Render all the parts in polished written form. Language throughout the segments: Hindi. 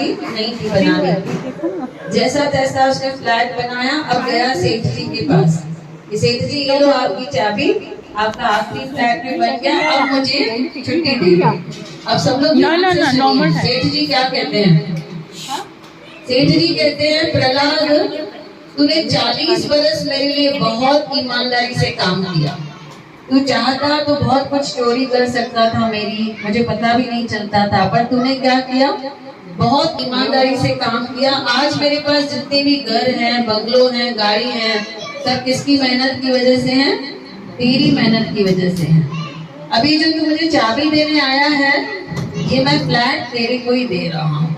नहीं थी बना रही, जैसा तैसा उसने फ्लैट बनाया। अब गया सेठ जी के पास, सेठ जी ये लो आपकी चाबी, आपका आखिरी फ्लैट में बन गया, अब मुझे छुट्टी दे दो। अब सब लोग नॉर्मल। सेठ जी क्या कहते हैं? सेठ जी कहते हैं, प्रहलाद तूने 40 बरस मेरे लिए बहुत ईमानदारी से काम किया। तू चाहता तो बहुत कुछ चोरी कर सकता था मेरी, मुझे पता भी नहीं चलता था, पर तूने क्या किया? बहुत ईमानदारी से काम किया। आज मेरे पास जितने भी घर हैं, बंगलो हैं, गाड़ी हैं, सब किसकी मेहनत की वजह से हैं? तेरी मेहनत की वजह से हैं। अभी जो तू मुझे चाबी देने आया है, ये मैं फ्लैट तेरे को ही दे रहा हूँ।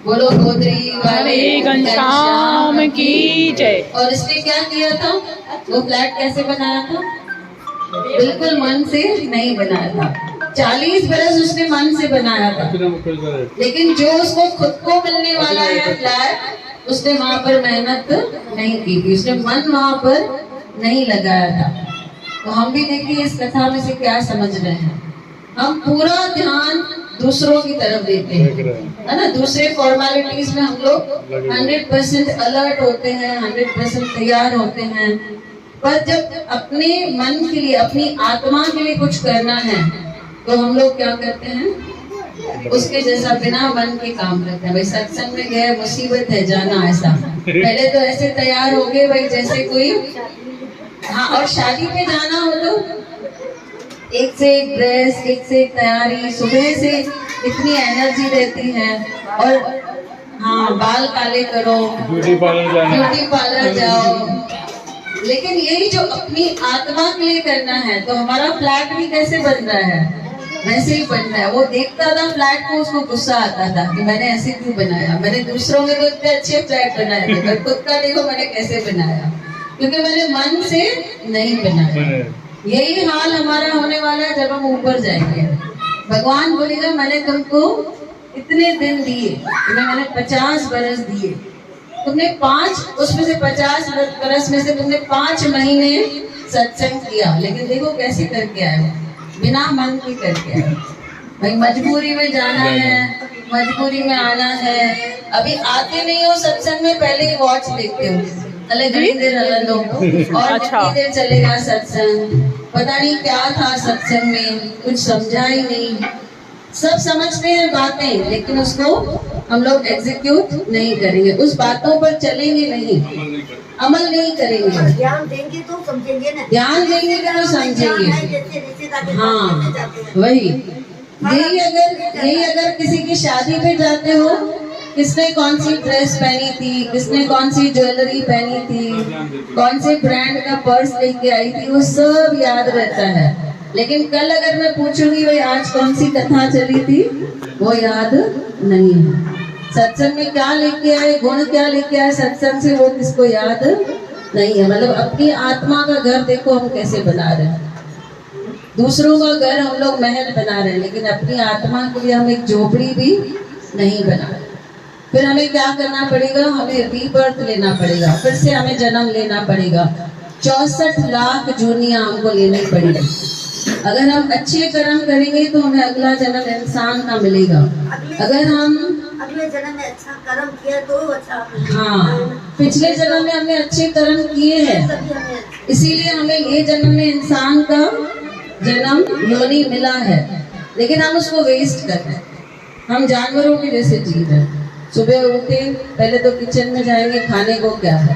बोलो गोदरी वाले घनश्याम की जय। और इसने क्या किया था? वो फ्लैट कैसे बनाया था? बिल्कुल मन से नहीं बनाया था। 40 बरस उसने मन से बनाया था, लेकिन जो उसको खुद को मिलने वाला है फ्लैट, उसने वहाँ पर मेहनत नहीं की थी, उसने मन वहाँ पर नहीं लगाया था। तो हम भी देखिए इस कथा में से क्या समझ रहे हैं। हम पूरा ध्यान दूसरों की तरफ देते हैं, है ना। दूसरे फॉर्मेलिटीज में हम लोग 100% अलर्ट होते हैं, 100% तैयार होते हैं, पर जब अपने मन के लिए, अपनी आत्मा के लिए कुछ करना है, तो हम लोग क्या करते हैं? उसके जैसा बिना मन के काम करते हैं। भाई सत्संग में गए, मुसीबत है जाना, ऐसा पहले तो ऐसे तैयार हो गए भाई जैसे कोई, हाँ। और शादी पे जाना हो तो एक से एक ड्रेस, एक से एक तैयारी, सुबह से इतनी एनर्जी रहती है। और हाँ, बाल काले करो, ब्यूटी पार्लर जाओ। लेकिन यही जो अपनी आत्मा के लिए करना है, तो हमारा फ्लैट भी कैसे बन रहा है? वैसे ही बन रहा है। वो देखता था फ्लैट को, उसको गुस्सा आता था कि मैंने ऐसे क्यों बनाया, मैंने दूसरों के तो इतने अच्छे फ्लैट बनाए थे, पर खुद का देखो मैंने कैसे बनाया, क्योंकि मैंने मन से नहीं बनाया। यही हाल हमारा होने वाला है जब हम ऊपर जाएंगे। भगवान बोलेगा मैंने तुमको इतने दिन दिए, तुम्हें मैंने 50 बरस दिए, तुमने 5, उसमें से 50 बरस में से तुमने 5 महीने सत्संग किया, लेकिन देखो कैसे करके आए, बिना मन के करके आए। भाई मजबूरी में जाना है, मजबूरी में आना है। अभी आते नहीं हो सत्संग में, पहले वॉच देखते हो, अरे घड़ी देर लो और कितनी देर चलेगा सत्संग, पता नहीं क्या था सत्संग में, कुछ समझा ही नहीं। सब समझते हैं बातें, लेकिन उसको हम लोग एग्जीक्यूट नहीं करेंगे, उस बातों पर चलेंगे नहीं, अमल नहीं करेंगे। ज्ञान देंगे तो समझेंगे ना, ज्ञान देंगे तो समझेंगे। हाँ वही। यही अगर किसी की शादी पे जाते हो, किसने कौन सी ड्रेस पहनी थी, किसने कौन सी ज्वेलरी पहनी थी, कौन से ब्रांड का पर्स लेके आई थी, वो सब याद रहता है। लेकिन कल अगर मैं पूछूंगी भाई आज कौन सी कथा चली थी, वो याद नहीं है। सत्संग में क्या लेके आए, गुण क्या लेके आए सत्संग से, वो किसको याद नहीं है। मतलब अपनी आत्मा का घर देखो हम कैसे बना रहे हैं। दूसरों का घर हम लोग महल बना रहे हैं, लेकिन अपनी आत्मा के लिए हम एक झोपड़ी भी नहीं बना रहे। फिर हमें क्या करना पड़ेगा? हमें रीबर्थ लेना पड़ेगा, फिर से हमें जन्म लेना पड़ेगा। 64 लाख जूनियां हमको लेनी पड़ेगी। अगर हम अच्छे कर्म करेंगे तो हमें अगला जन्म इंसान का मिलेगा। अगर हम अगले जन्म में अच्छा कर्म किया तो अच्छा, हाँ, पिछले जन्म में हमने अच्छे कर्म किए हैं, इसीलिए हमें ये जन्म में इंसान का जन्म योनि मिला है, लेकिन हम उसको वेस्ट कर रहे हैं। हम जानवरों के जैसे जी रहे हैं। सुबह उठे, पहले तो किचन में जाएंगे, खाने को क्या है,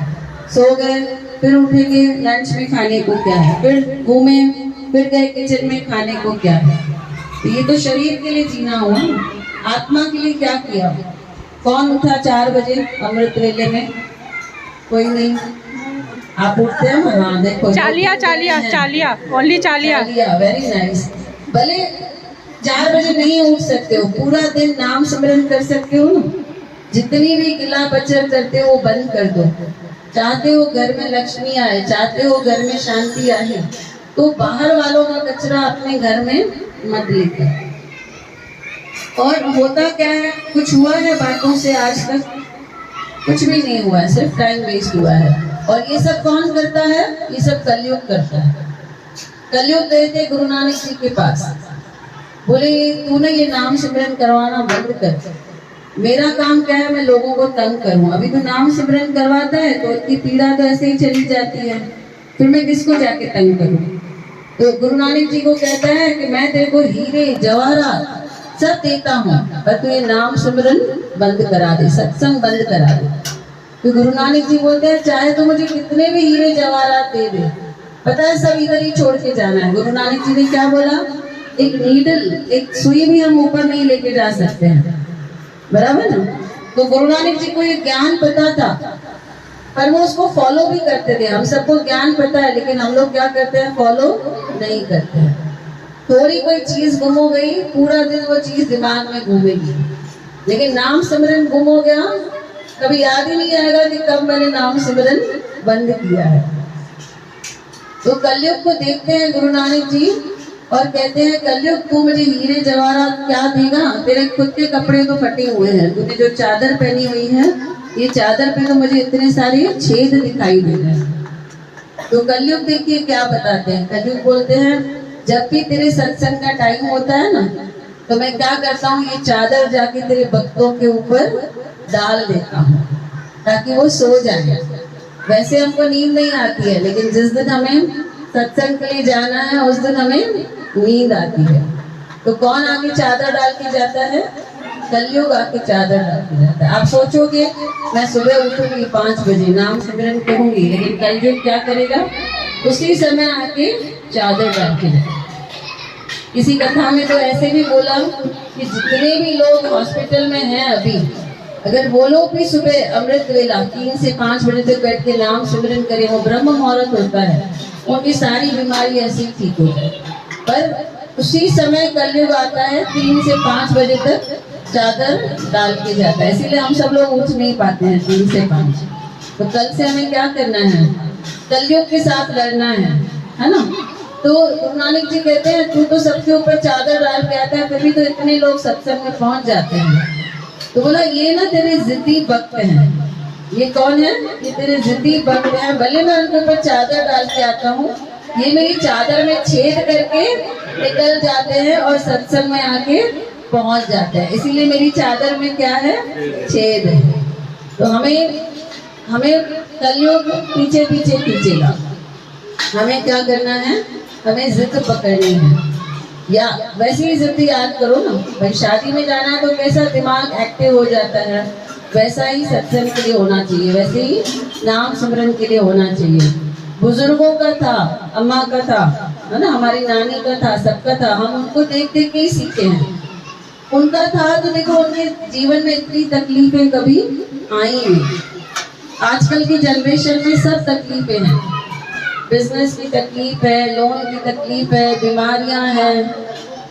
सो गए, फिर उठेंगे, लंच में खाने को क्या है, फिर घूमे, फिर गए किचन में, खाने को क्या है। तो ये तो शरीर के लिए जीना हुआ। आत्मा के लिए क्या किया? कौन उठा 4 बजे अमृत वेले में? कोई नहीं। आप उठते हो? हाँ देखो, चालिया ओनली चालिया। Very nice. भले 4 बजे नहीं उठ सकते हो, पूरा दिन नाम स्मरण कर सकते हो ना। जितनी भी गिला बचर करते हो वो बंद कर दो। चाहते हो घर में लक्ष्मी आए, चाहते हो घर में शांति आए, तो बाहर वालों का कचरा अपने घर में मत लेकर। और होता क्या है, कुछ हुआ है बातों से आज तक? कुछ भी नहीं हुआ है, सिर्फ टाइम वेस्ट हुआ है। और ये सब कौन करता है? ये सब कलयुग करता है। कलयुग गए थे गुरु नानक जी के पास, बोले तूने ये नाम सिमरन करवाना बंद कर, मेरा काम क्या है, मैं लोगों को तंग करूं। अभी तो नाम सिमरन करवाता है तो इतनी पीड़ा तो ऐसे ही चली जाती है, फिर मैं किसको जाके तंग करूं। तो गुरु नानक जी को कहता है कि मैं तेरे को हीरे जवाहरात सब देता हूँ, पर तू ये नाम सिमरन बंद करा दे, सत्संग बंद करा दे। तो गुरु नानक जी बोलते हैं चाहे तो मुझे कितने भी हीरे जवाहरात दे दे, पता है सब इधर ही छोड़ के जाना है। गुरु नानक जी ने क्या बोला, एक नीडल, एक सुई भी हम ऊपर नहीं लेके जा सकते हैं, बराबर ना। तो गुरु नानक जी को ये ज्ञान पता था, पर वो उसको फॉलो भी करते थे। हम सबको ज्ञान पता है, लेकिन हम लोग क्या करते हैं, फॉलो नहीं करते हैं। थोड़ी कोई चीज गुम हो गई, पूरा दिन वो चीज दिमाग में घूमेगी, लेकिन नाम सिमरन गुम हो गया, कभी याद ही नहीं आएगा कि कब मैंने नाम सिमरन बंद किया है। तो कलयुग को देखते हैं गुरु नानक जी और कहते हैं कलयुग तू मुझे हीरे जवाहरात क्या देगा, तेरे खुद के कपड़े तो फटे हुए हैं, तूने जो चादर पहनी हुई है, ये चादर पे तो मुझे इतने सारे छेद दिखाई दे रहे हैं। तो कलयुग देखिए क्या बताते हैं, कलयुग बोलते हैं जब भी तेरे सत्संग का टाइम होता है ना, तो मैं क्या करता हूँ, ये चादर जाके तेरे भक्तों के ऊपर डाल देता हूँ ताकि वो सो जाए। वैसे हमको नींद नहीं आती है, लेकिन जिस दिन हमें सत्संग के लिए जाना है उस दिन हमें नींद आती है। तो कौन आके चादर डाल के जाता है, कलयुग आके चादर डाल के जाता है। आप सोचोगे मैं सुबह उठूंगी 5 बजे नाम सिमरन करूंगी, लेकिन कलयुग क्या करेगा, उसी समय आके चादर डाल के जाएगा। किसी कथा में तो ऐसे भी बोला कि जितने भी लोग हॉस्पिटल में हैं अभी, अगर वो लोग भी सुबह अमृत वेला 3 से 5 बजे तक बैठ के नाम सिमरन करें, वो ब्रह्म मुहूर्त होता है, उनकी सारी बीमारी ऐसी ठीक हो जाए। पर उसी समय कलयुग आता है, 3 से 5 बजे तक चादर डाल के जाता है, इसीलिए हम सब लोग उठ नहीं पाते हैं 3 से 5। तो कल से हमें क्या करना है, कलयुग के साथ लड़ना है ना। तो गुरु नानक जी कहते हैं तू तो सबके ऊपर चादर डाल के आता है, कभी तो इतने लोग सत्संग में पहुंच जाते हैं। तो बोला ये ना तेरे जिद्दी भक्त हैं। ये कौन है, ये तेरे जिद्दी भक्त हैं, भले मैं उनके ऊपर चादर डाल के आता हूँ, ये मेरी चादर में छेद करके निकल जाते हैं और सत्संग में आके पहुंच जाते हैं, इसीलिए मेरी चादर में क्या है, छेद है। तो हमें कलयुग पीछे पीछे खींचेगा, हमें क्या करना है, हमें जिद पकड़नी है। या वैसे ही जिद याद करो ना, भाई शादी में जाना है तो कैसा दिमाग एक्टिव हो जाता है, वैसा ही सत्संग के लिए होना चाहिए, वैसे ही नाम सिमरन के लिए होना चाहिए। बुजुर्गों का था, अम्मा का था, है ना, हमारी नानी का था, सबका था, हम उनको देख देख के ही सीखे हैं। उनका था तो देखो उनके जीवन में इतनी तकलीफें कभी आई नहीं। आजकल की जनरेशन में सब तकलीफें हैं, बिजनेस की तकलीफ है, लोन की तकलीफ है, बीमारियां हैं,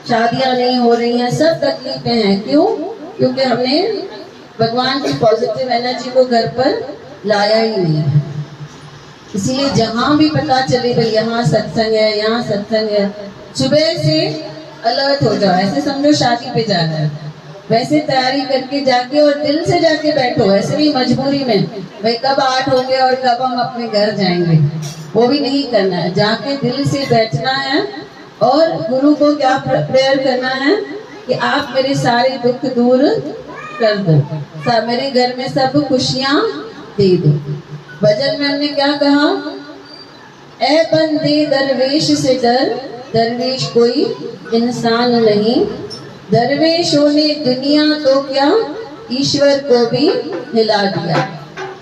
शादियां नहीं हो रही हैं, सब तकलीफें हैं। क्यों? क्योंकि हमने भगवान की पॉजिटिव एनर्जी को घर पर लाया ही नहीं है। इसीलिए जहां भी पता चले भाई यहाँ सत्संग है, यहाँ सत्संग है, सुबह से अलर्ट हो जाओ। ऐसे समझो शादी पे जाना है, वैसे तैयारी करके जाके और दिल से जाके बैठो, ऐसे नहीं मजबूरी में भाई कब 8 हो गए और कब हम अपने घर जाएंगे, वो भी नहीं करना है। जाके दिल से बैठना है और गुरु को क्या प्रेयर करना है कि आप मेरे सारे दुख दूर कर दो, मेरे घर में सब खुशियां दे दो। भजन में हमने क्या कहा, ए बंदे दरवेश से डर, दरवेश कोई इंसान नहीं, दरवेशों ने दुनिया तो क्या ईश्वर को भी हिला दिया।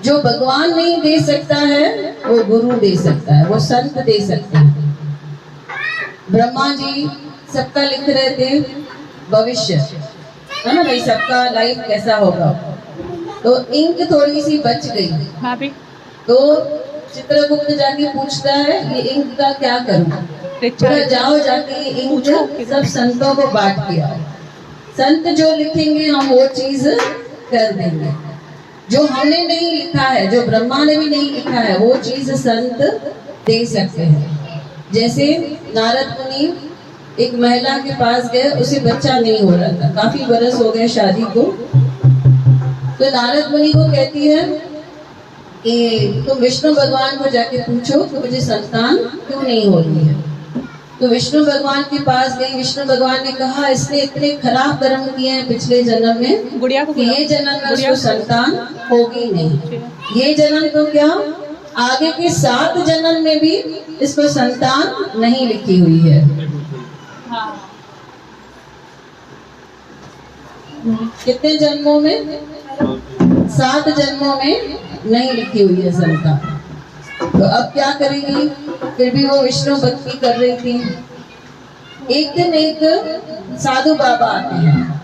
जो भगवान नहीं दे सकता है वो गुरु दे सकता है, वो संत दे सकते हैं। ब्रह्मा जी सबका लिख रहे थे भविष्य, है ना भाई, सबका लाइफ कैसा होगा। तो इंक थोड़ी सी बच गई, तो चित्रगुप्त जाके पूछता है ये इंक का क्या करूं। जाओ जाके ये इंक सब संतों को बांट के आओ, संत जो लिखेंगे हम वो चीज कर देंगे। जो हमने नहीं लिखा है, जो ब्रह्मा ने भी नहीं लिखा है, वो चीज संत दे सकते हैं। जैसे नारद मुनि एक महिला के पास गए, उसे बच्चा नहीं हो रहा था, काफी बरस हो गए शादी को। तो नारद मुनि को कहती है कि तुम विष्णु भगवान को जाके पूछो कि मुझे संतान क्यों नहीं हो रही है। तो विष्णु भगवान के पास गई। विष्णु भगवान ने कहा इसने इतने खराब कर्म किए हैं पिछले जन्म में गुड़िया को कि ये जन्म में उसको संतान होगी नहीं। ये जन्म तो क्या, आगे के 7 जन्म में भी इसको संतान नहीं लिखी हुई है। कितने जन्मों में? 7 जन्मों में नहीं लिखी हुई है संतान। तो अब क्या करेगी? फिर भी वो विष्णु भक्ति कर रही थी। एक दिन एक साधु बाबा आते हैं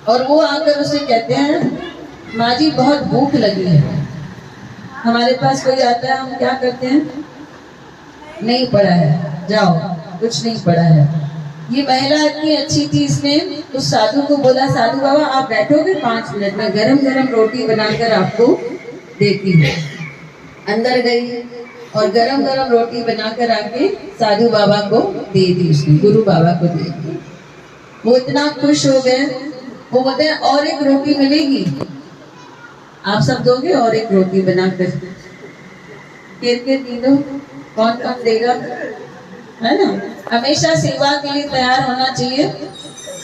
और वो आकर उसे कहते हैं माँ जी बहुत भूख लगी है। हमारे पास कोई आता है, हम क्या करते हैं? नहीं पढ़ा है, जाओ, कुछ नहीं पढ़ा है। ये महिला इतनी अच्छी थी, इसने उस साधु को बोला साधु बाबा आप बैठोगे 5 मिनट में गरम गरम रोटी बनाकर आपको देती हूँ। अंदर गई और गरम गरम रोटी बनाकर आके साधु बाबा को दे दी, उसने गुरु बाबा को दे दी। वो इतना खुश हो गए, वो बोलते हैं और एक रोटी मिलेगी, आप सब दोगे? और एक रोटी बनाकर के दो। कौन कौन देगा, है ना? हमेशा सेवा के लिए तैयार होना चाहिए।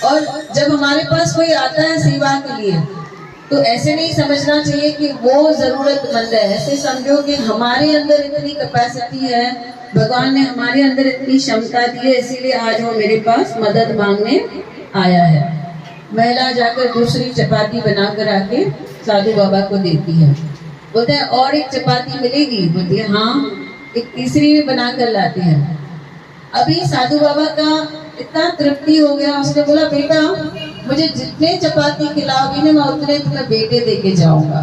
और जब हमारे पास कोई आता है सेवा के लिए तो ऐसे नहीं समझना चाहिए कि वो जरूरतमंद है। ऐसे समझो कि हमारे अंदर इतनी कैपेसिटी है, भगवान ने हमारे अंदर इतनी क्षमता दी है, इसीलिए आज वो मेरे पास मदद मांगने आया है। महिला जाकर दूसरी चपाती बनाकर आके साधु बाबा को देती है। बोलते हैं और एक चपाती मिलेगी? बोलती है हाँ। एक तीसरी भी बनाकर लाती है। अभी साधु बाबा का इतना तृप्ति हो गया, उसने बोला बेटा मुझे जितने चपाती खिलाओगी ना मैं उतने तुम्हें बेटे देके जाऊंगा।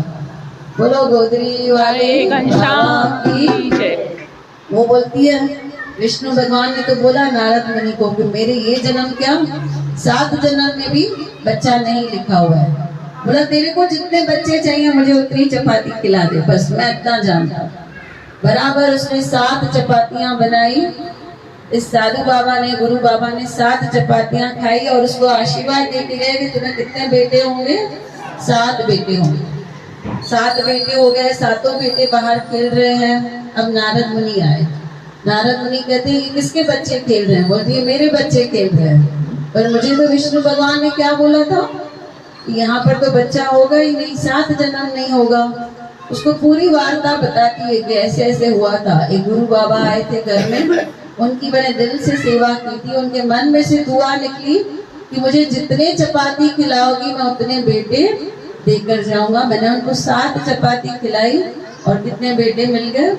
बोलो गोदरी वाले घनश्याम की जय। वो बोलती है विष्णु भगवान ने तो बोला नारद मुनि को कि मेरे ये जन्म क्या 7 जन्म में भी बच्चा नहीं लिखा हुआ है। बोला तेरे को जितने बच्चे चाहिए मुझे उतनी चपाती खिला दे, बस मैं इतना जानता हूँ। बराबर उसने 7 चपातियां बनाई। इस साधु बाबा ने, गुरु बाबा ने 7 चपातियां खाई और उसको आशीर्वाद देते गए कि तुम्हें कितने बेटे होंगे? 7 बेटे होंगे। 7 बेटे हो गए, 7 बेटे बाहर खेल रहे हैं। अब नारद मुनि आए। नारद मुनि कहते हैं ये किसके बच्चे खेल रहे हैं? बोलती है मेरे बच्चे खेल रहे हैं, पर मुझे तो विष्णु भगवान ने क्या बोला था, यहाँ पर तो बच्चा होगा ही नहीं, 7 जन्म नहीं होगा। उसको पूरी वार्ता बताती है कि ऐसे ऐसे हुआ था। एक गुरु बाबा आए थे घर में, उनकी बड़े दिल से सेवा की थी। उनके मन में से दुआ निकली कि मुझे जितने चपाती खिलाओगी मैं उतने बेटे देकर जाऊंगा। मैंने उनको 7 चपाती खिलाई और कितने बेटे मिल गए?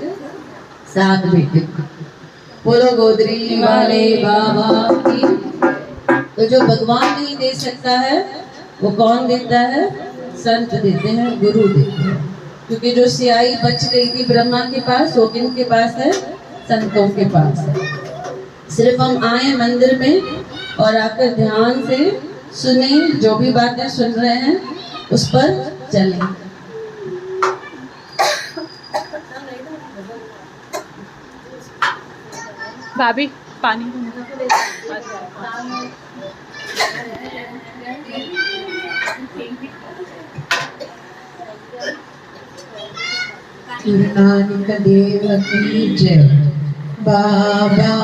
7 बेटे। बोलो गोदरी वाले बाबा की। तो जो भगवान नहीं दे सकता है वो कौन देता है? संत देते हैं, गुरु देते हैं। क्योंकि जो सियाई बच गई थी ब्रह्मा के पास वो किनके पास है? संतों के पास है। सिर्फ हम आए मंदिर में और आकर ध्यान से सुने, जो भी बातें सुन रहे हैं उस पर चलें। भाभी पानी नानक देव की जय। बाबा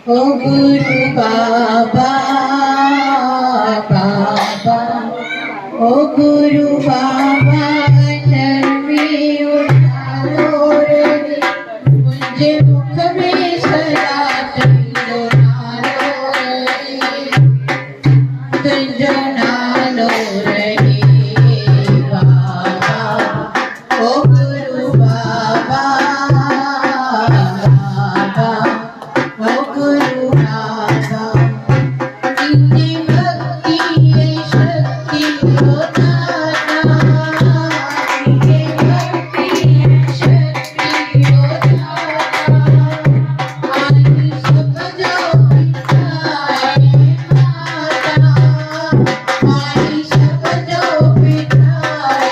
ओ गुरु बाबा, बाबा ओ गुरु बाबा, नरमी उठालो रे मुझे मुख में सदा तुझो नालो रे, तुझो नालो रे बाबा ओ गुरु बाबा, बाबा ओ गुरु बाबा। इतनी भक्ति है शक्ति हो दाता, इतनी भक्ति है शक्ति हो दाता। आज सब जो पिताए माता, आज सब जो पिताए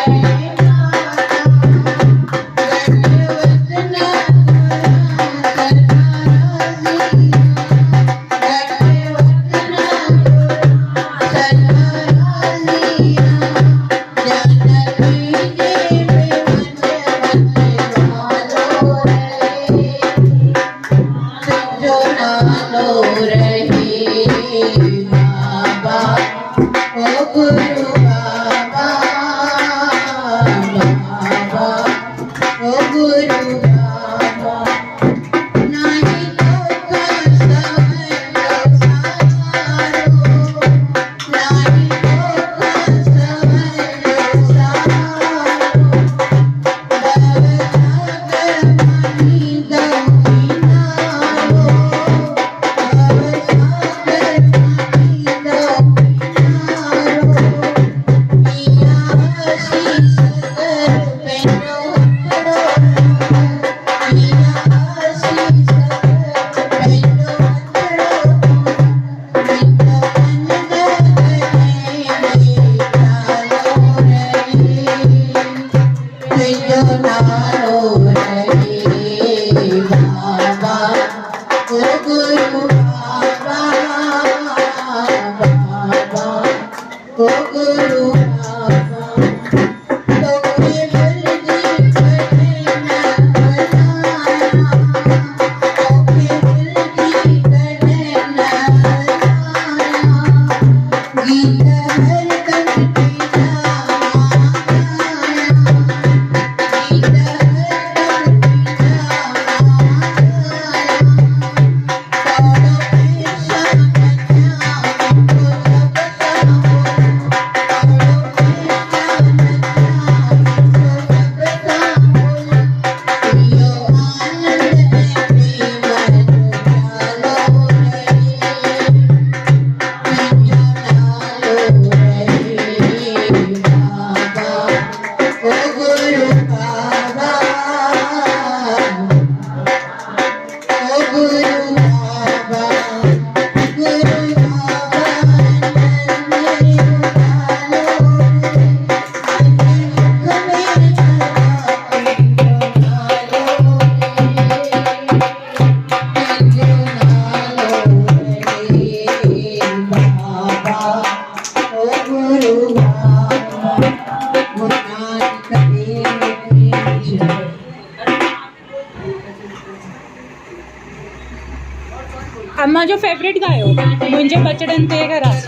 मुंहिंजो फेवरेट गायो मुंहिंजे बचड़नि ते घरासी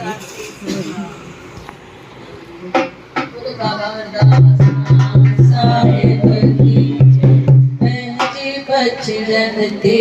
बोलो बाबा वरदास साहिब की पंहिंजे बचड़नि ते